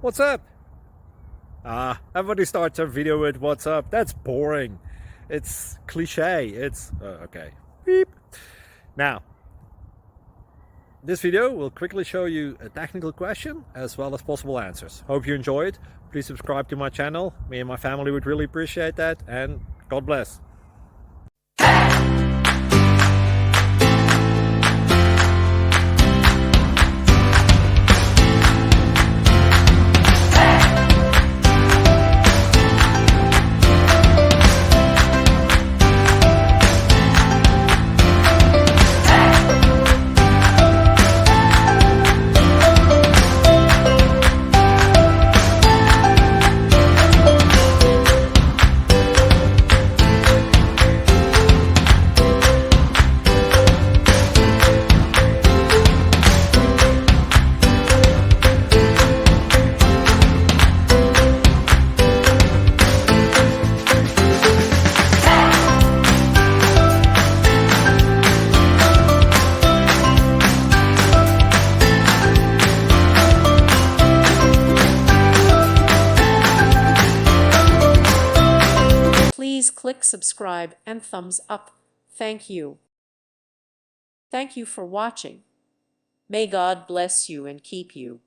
What's up? Everybody starts a video with what's up. That's boring. It's cliche. It's okay. Beep. Now, this video will quickly show you a technical question as well as possible answers. Hope you enjoy it. Please subscribe to my channel. Me and my family would really appreciate that, and God bless. Please click subscribe and thumbs up. Thank you. Thank you for watching. May God bless you and keep you.